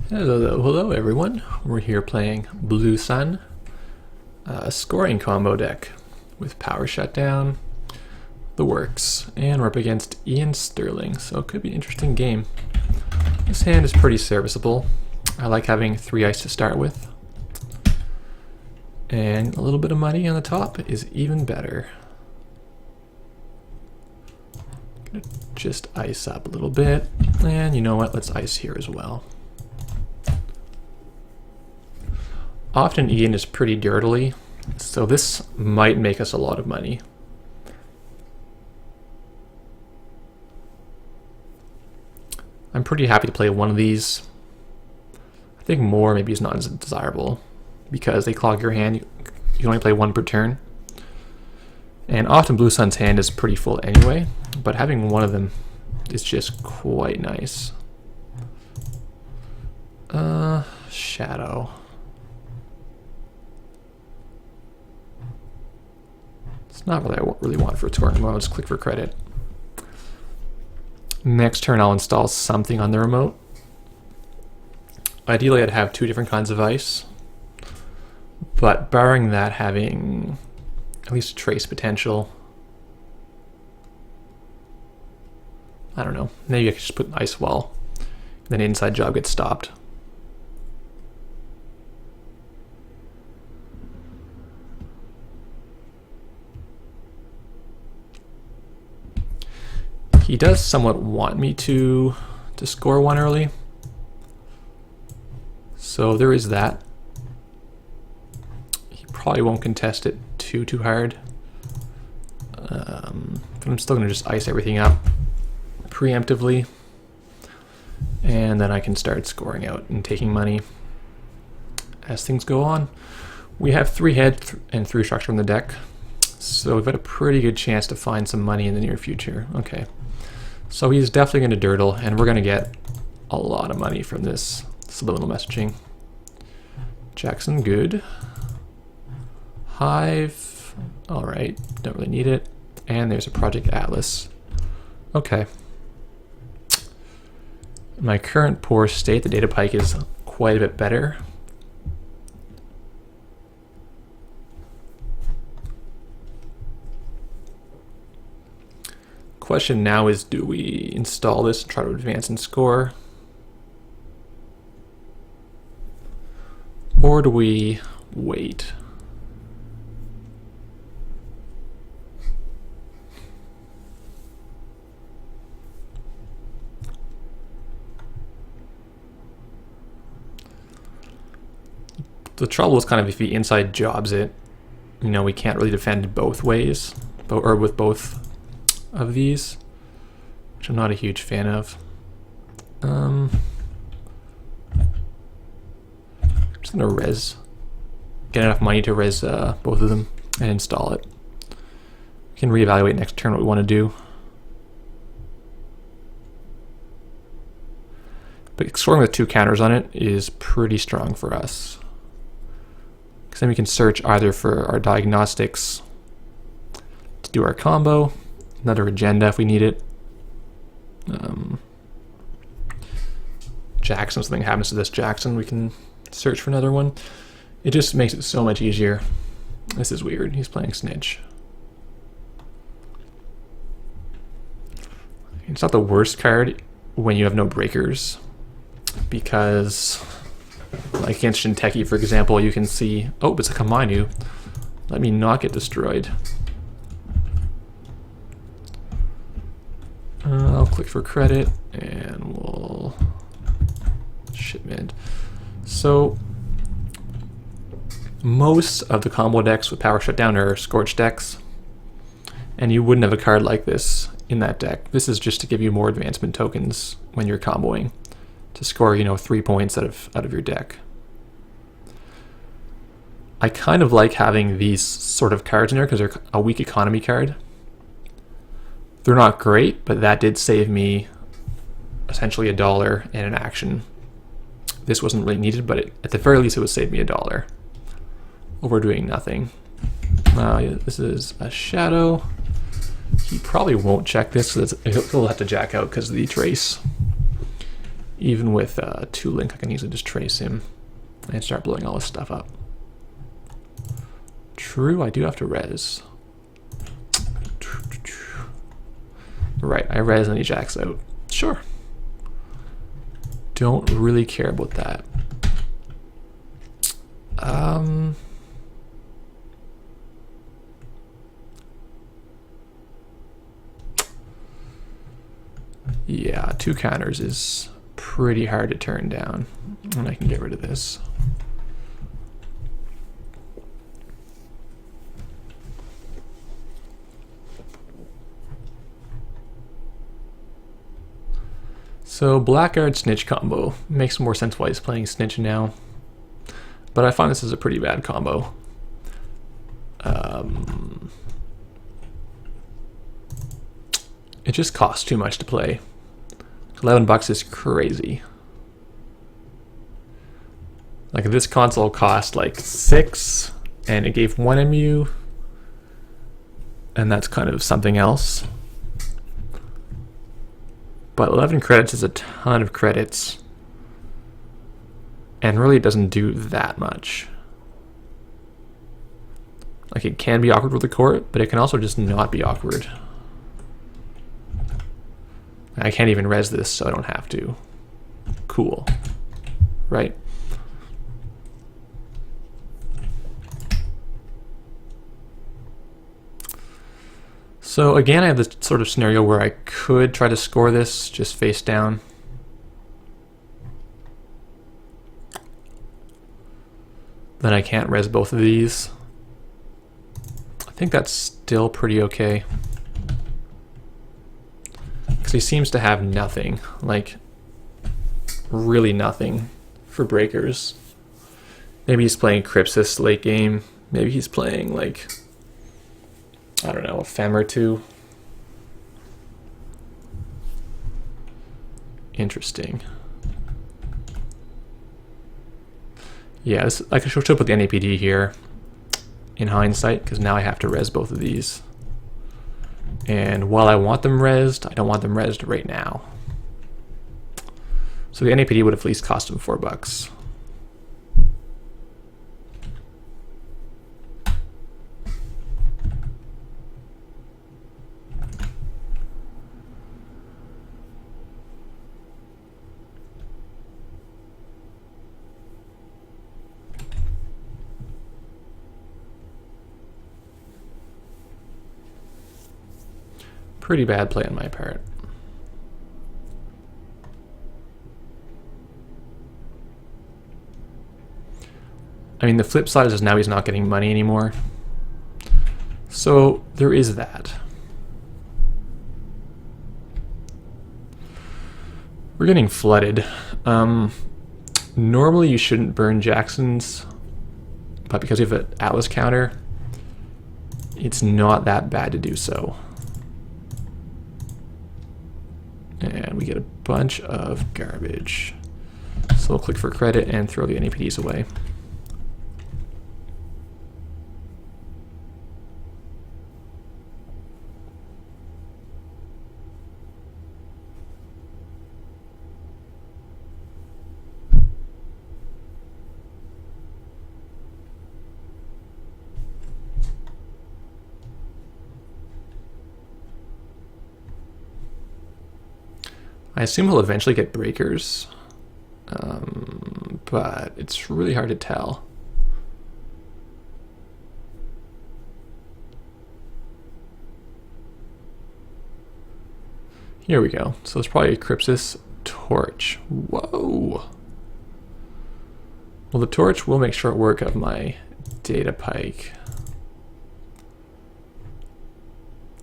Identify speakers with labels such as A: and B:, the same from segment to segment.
A: Hello everyone. We're here playing Blue Sun, a scoring combo deck with Power Shutdown, the works, and we're up against Iain Sterling, so it could be an interesting game. This hand is pretty serviceable. I like having 3 ice to start with, and a little bit of money on the top is even better. Gonna just ice up a little bit, and you know what? Let's ice here as well. Often Iain is pretty dirtily, so this might make us a lot of money. I'm pretty happy to play one of these. I think more maybe is not as desirable because they clog your hand. You can only play one per turn. And often Blue Sun's hand is pretty full anyway, but having one of them is just quite nice. Shadow. Not what I really want for a turn. I'll just click for credit. Next turn I'll install something on the remote. Ideally I'd have 2 different kinds of ice, but barring that, having at least trace potential. I don't know, maybe I could just put an ice wall, then inside job gets stopped. He does somewhat want me to score one early, so there is that. He probably won't contest it too hard, but I'm still gonna just ice everything up preemptively, and then I can start scoring out and taking money as things go on. We have 3 head and 3 structure on the deck, so we've got a pretty good chance to find some money in the near future. Okay. So he's definitely going to dirtle, and we're going to get a lot of money from this subliminal messaging. Jackson, good. Hive, alright, don't really need it. And there's a Project Atlas. Okay. In my current poor state, the data pike is quite a bit better. Question now is, do we install this and try to advance and score? Or do we wait? The trouble is kind of if he inside jobs it, you know, we can't really defend both ways, or with both of these, which I'm not a huge fan of. I'm just gonna get enough money to res both of them and install it. We can reevaluate next turn what we want to do. But scoring with 2 counters on it is pretty strong for us, because then we can search either for our diagnostics to do our combo, another agenda if we need it. Jackson, if something happens to this Jackson, we can search for another one. It just makes it so much easier. This is weird. He's playing Snitch. It's not the worst card when you have no breakers, because like against Shinteki, for example, you can see, oh, it's a Kaminu. Let me not get destroyed. I'll click for credit, and we'll shipment. So most of the combo decks with Power Shutdown are Scorch decks, and you wouldn't have a card like this in that deck. This is just to give you more advancement tokens when you're comboing, to score, you know, 3 points out of your deck. I kind of like having these sort of cards in there because they're a weak economy card. They're not great, but that did save me essentially $1 in an action. This wasn't really needed, but at the very least it would save me $1 over doing nothing. This is a shadow. He probably won't check this, so he'll have to jack out because of the trace. Even with 2-link, I can easily just trace him and start blowing all this stuff up. True, I do have to res. Right, I res and he jacks out. Sure. Don't really care about that. Yeah, 2 counters is pretty hard to turn down, and I can get rid of this. So Blackguard Snitch combo makes more sense why he's playing Snitch now, but I find this is a pretty bad combo. It just costs too much to play. $11 is crazy. Like this console cost like 6 and it gave 1 MU, and that's kind of something else. But 11 credits is a ton of credits and really doesn't do that much. Like it can be awkward with the court, but it can also just not be awkward. I can't even res this, so I don't have to. Cool. Right? So again, I have this sort of scenario where I could try to score this just face down. Then I can't res both of these. I think that's still pretty okay. Because he seems to have nothing, like really nothing for breakers. Maybe he's playing Crypsis late game. Maybe he's playing like, I don't know, a fem or 2. Interesting. Yeah, this, I should put the NAPD here in hindsight, because now I have to res both of these. And while I want them rezzed, I don't want them rezzed right now. So the NAPD would have at least cost him $4. Pretty bad play on my part. I mean, the flip side is now he's not getting money anymore. So there is that. We're getting flooded. Normally you shouldn't burn Jacksons, but because you have an Atlas counter, it's not that bad to do so. And we get a bunch of garbage. So we'll click for credit and throw the NAPDs away. I assume he'll eventually get breakers, but it's really hard to tell. Here we go. So it's probably a Crypsis torch. Whoa. Well, the torch will make short work of my data pike.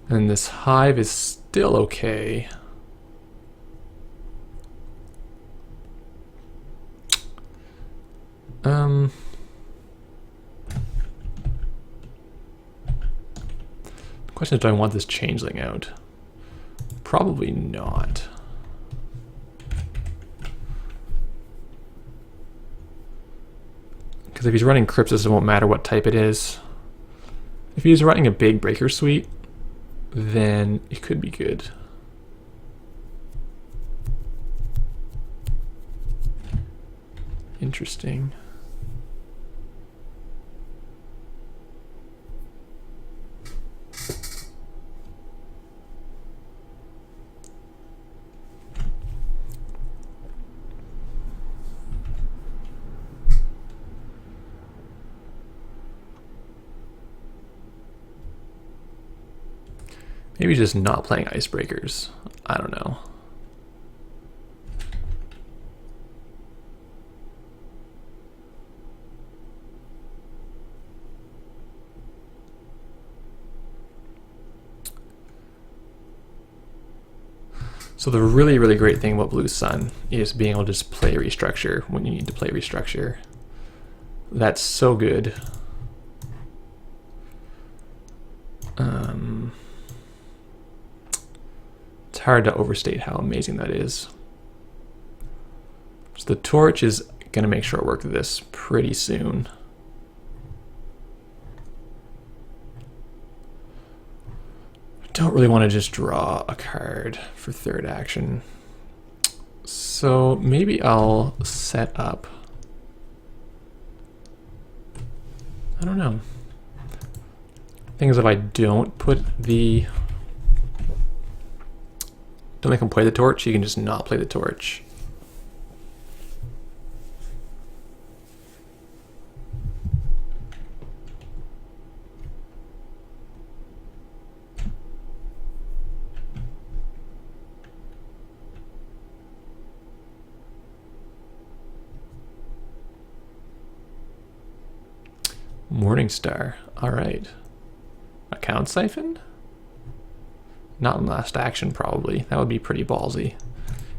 A: And this hive is still okay. The question is, do I want this changeling out? Probably not. Because if he's running Crypsis, it won't matter what type it is. If he's running a big breaker suite, then it could be good. Interesting. Maybe just not playing icebreakers. I don't know. So the really, really great thing about Blue Sun is being able to just play restructure when you need to play restructure. That's so good. It's hard to overstate how amazing that is. So the torch is going to make short work of this pretty soon. I don't really want to just draw a card for third action. So maybe I'll set up. I don't know. Thing is, if I don't put the... Don't make him play the torch, you can just not play the torch. Morningstar. All right. Account siphon? Not in last action, probably. That would be pretty ballsy.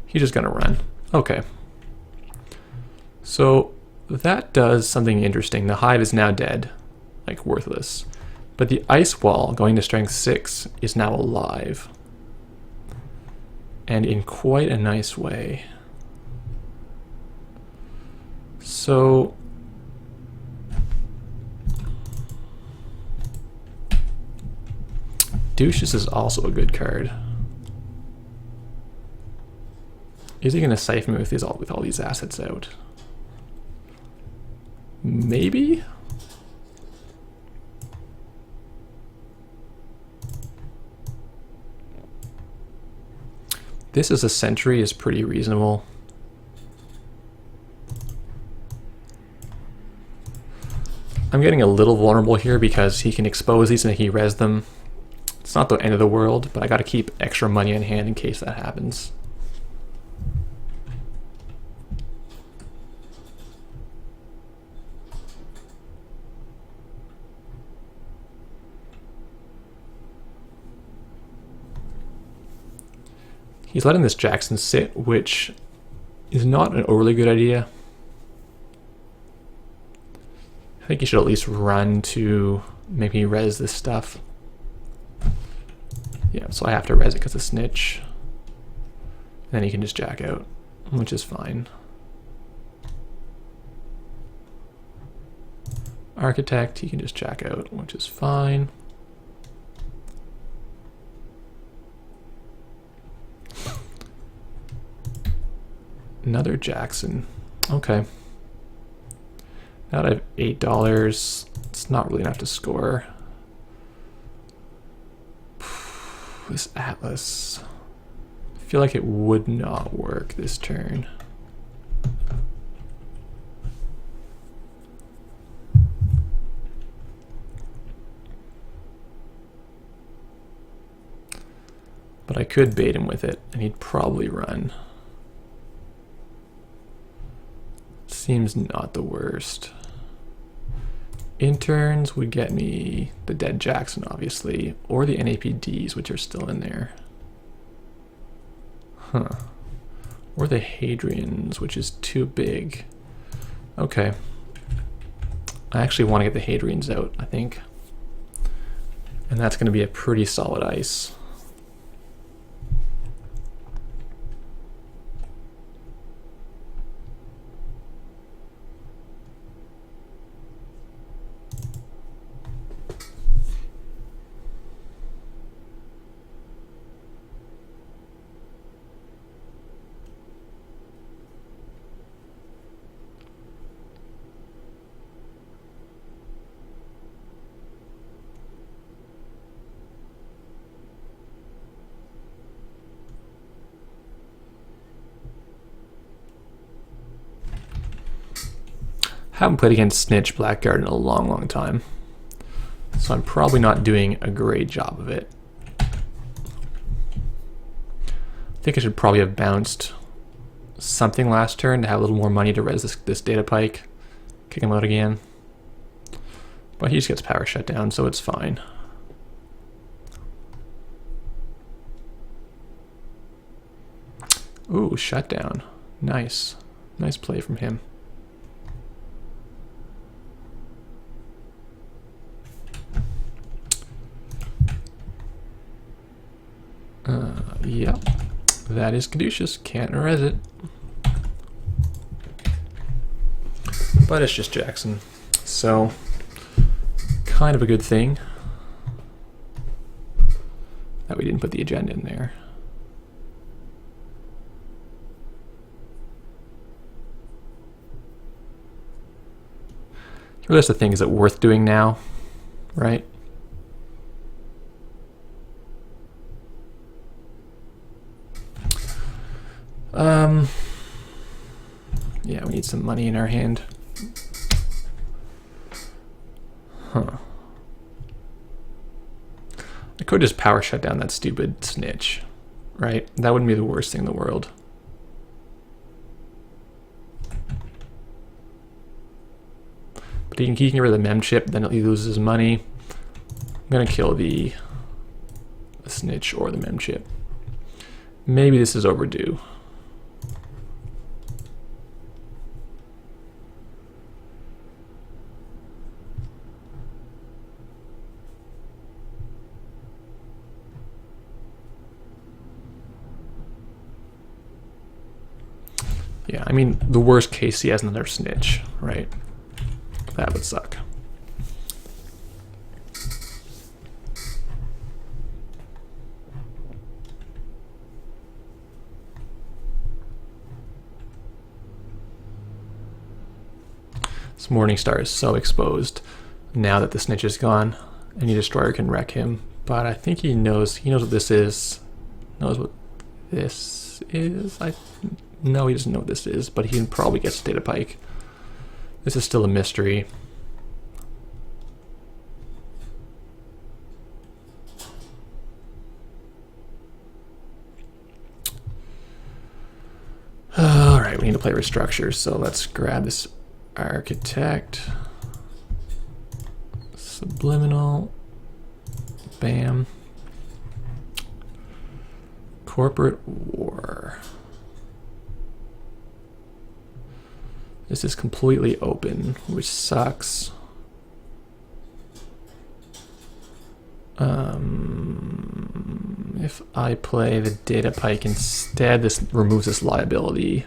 A: He's just gonna run. Okay. So that does something interesting. The hive is now dead, like worthless. But the ice wall, going to strength 6, is now alive. And in quite a nice way. So Douches is also a good card. Is he going to siphon me with all these assets out? Maybe? This as a sentry is pretty reasonable. I'm getting a little vulnerable here because he can expose these and he res them. It's not the end of the world, but I gotta keep extra money in hand in case that happens. He's letting this Jackson sit, which is not an overly good idea. I think he should at least run to maybe res this stuff. Yeah, so I have to res it because of Snitch. Then he can just jack out, which is fine. Architect, he can just jack out, which is fine. Another Jackson. Okay. Now that I have $8, it's not really enough to score. This Atlas. I feel like it would not work this turn. But I could bait him with it, and he'd probably run. Seems not the worst. Interns would get me the dead Jackson, obviously, or the NAPDs, which are still in there. Huh. Or the Hadrians, which is too big. Okay. I actually want to get the Hadrians out, I think. And that's going to be a pretty solid ice. Haven't played against Snitch, Blackguard in a long, long time. So I'm probably not doing a great job of it. I think I should probably have bounced something last turn to have a little more money to res this data pike. Kick him out again. But he just gets power shut down, so it's fine. Ooh, shutdown. Nice. Nice play from him. Yep. That is caduceus. Can't res it. But it's just Jackson. So, kind of a good thing that we didn't put the agenda in there. That's the thing, is it worth doing now, right? Yeah, we need some money in our hand. Huh. I could just power shut down that stupid Snitch, right? That wouldn't be the worst thing in the world. But he can get rid of the mem chip, then he loses his money. I'm gonna kill the Snitch or the mem chip. Maybe this is overdue. Yeah, I mean, the worst case, he has another Snitch, right? That would suck. This Morningstar is so exposed now that the Snitch is gone. Any destroyer can wreck him, but I think he knows what this is. Knows what this is. No, he doesn't know what this is, but he can probably get data pike. This is still a mystery. All right, we need to play restructure, so let's grab this architect. Subliminal. Bam. Corporate war. This is completely open, which sucks. If I play the data pike instead, this removes this liability.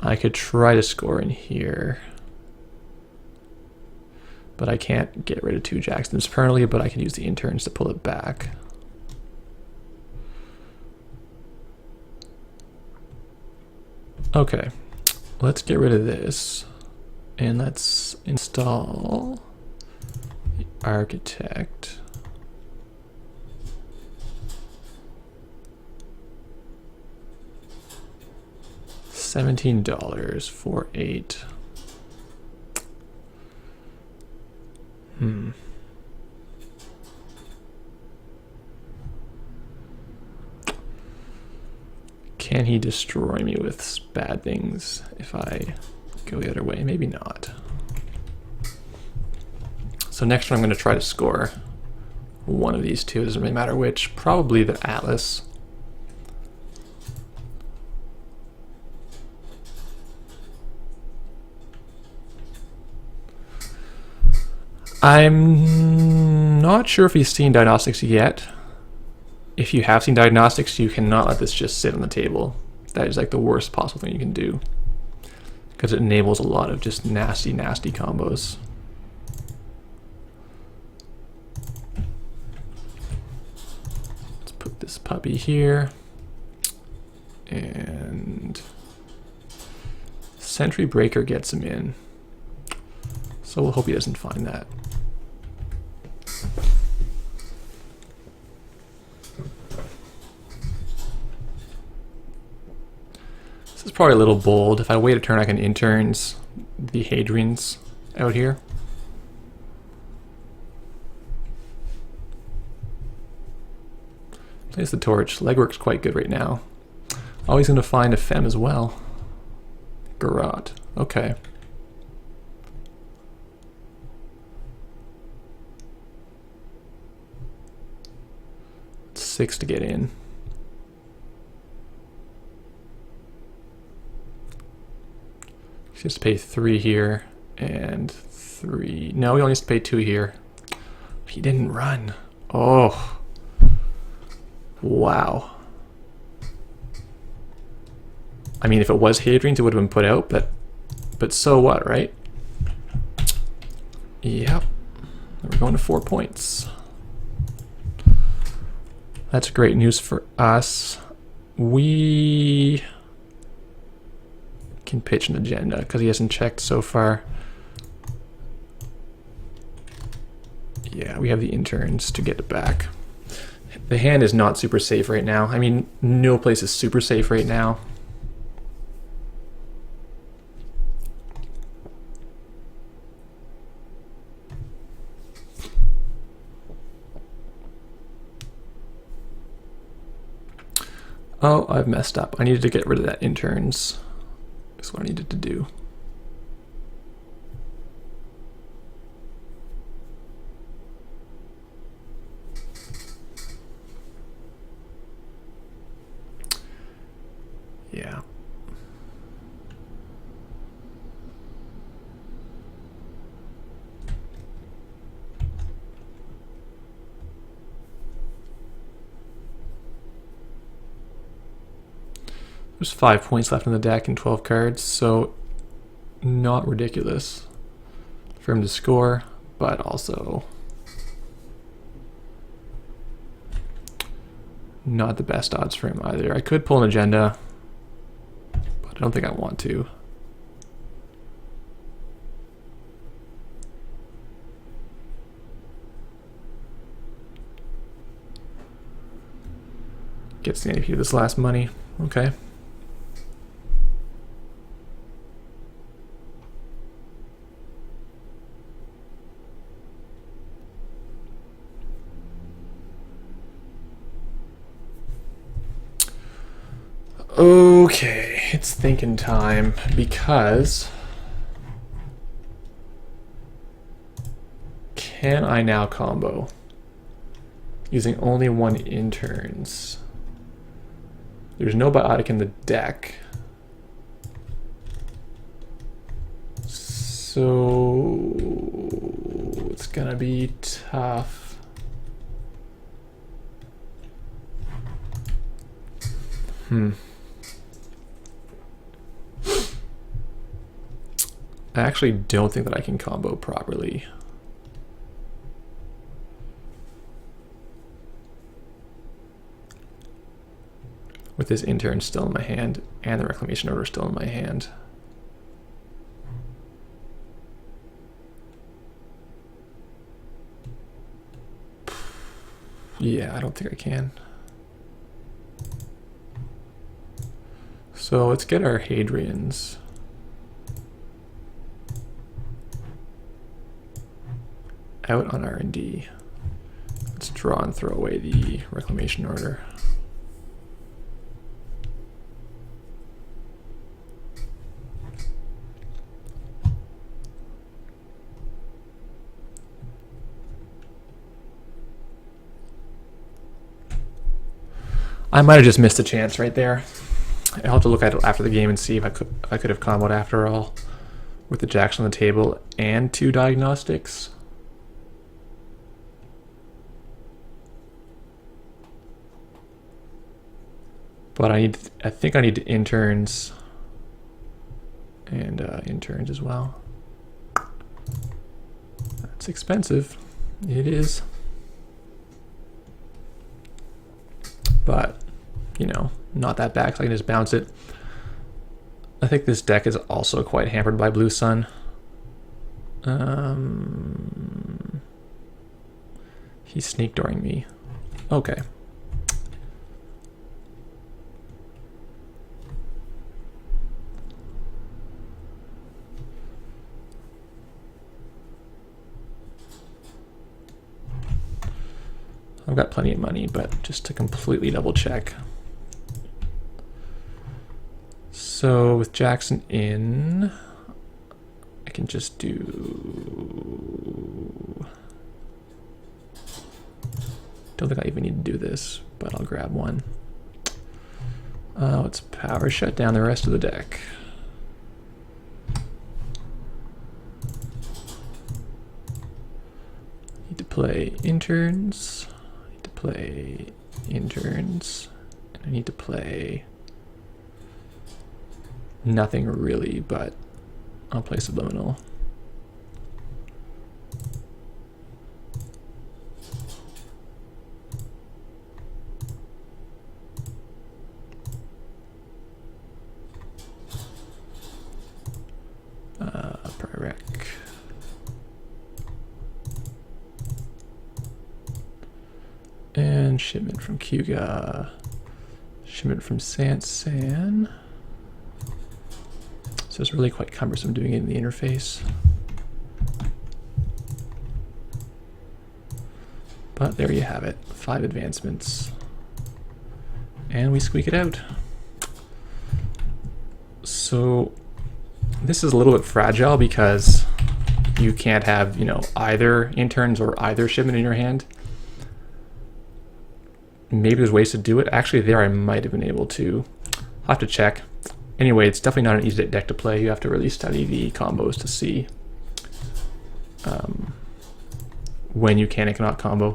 A: I could try to score in here, but I can't get rid of 2 Jacksons permanently, but I can use the interns to pull it back. Okay, let's get rid of this, and let's install the architect. $17 for 8. Can he destroy me with bad things if I go the other way? Maybe not. So next turn I'm going to try to score one of these two. It doesn't really matter which. Probably the Atlas. I'm not sure if he's seen diagnostics yet. If you have seen diagnostics, you cannot let this just sit on the table. That is like the worst possible thing you can do, because it enables a lot of just nasty, nasty combos. Let's put this puppy here. And Sentry Breaker gets him in. So we'll hope he doesn't find that. This is probably a little bold. If I wait a turn, I can interns the Hadrians out here. Place the torch. Legwork's quite good right now. Oh, he's going to find a fem as well. Garrot. Okay. Six to get in. He has to pay 3 here and 3. No, he only has to pay 2 here. He didn't run. Oh. Wow. I mean, if it was Hadrian's, it would have been put out, but so what, right? Yep. We're going to 4 points. That's great news for us. We can pitch an agenda because he hasn't checked so far. Yeah, we have the interns to get it back. The hand is not super safe right now. I mean, no place is super safe right now. Oh, I've messed up. I needed to get rid of that interns. That's what I needed to do. Yeah. There's 5 points left in the deck and 12 cards, so not ridiculous for him to score, but also not the best odds for him either. I could pull an agenda, but I don't think I want to. Gets the NP this last money. Okay. Okay, it's thinking time because can I now combo using only 1 interns? There's no biotic in the deck, so it's gonna be tough. I actually don't think that I can combo properly. With this intern still in my hand and the reclamation order still in my hand. Yeah, I don't think I can. So let's get our Hadrians. Out on R&D. Let's draw and throw away the reclamation order. I might have just missed a chance right there. I'll have to look at it after the game and see if I could have comboed after all with the jacks on the table and 2 diagnostics. But I think I need interns and interns as well. That's expensive. It is. But, you know, not that bad, so I can just bounce it. I think this deck is also quite hampered by Blue Sun. He's sneak dooring me. Okay. I've got plenty of money, but just to completely double check. So with Jackson in, I can just do... Don't think I even need to do this, but I'll grab one. Let's power shut down the rest of the deck. Need to play interns. Need to play interns. And I need to play nothing really, but I'll play Subliminal. Prorec. And shipment from Kuga. Shipment from Sansan. So it's really quite cumbersome doing it in the interface. But there you have it. 5 advancements. And we squeak it out. So this is a little bit fragile because you can't have, you know, either interns or either shipment in your hand. Maybe there's ways to do it. Actually, there I might have been able to. I'll have to check. Anyway, it's definitely not an easy deck to play. You have to really study the combos to see when you can and cannot combo.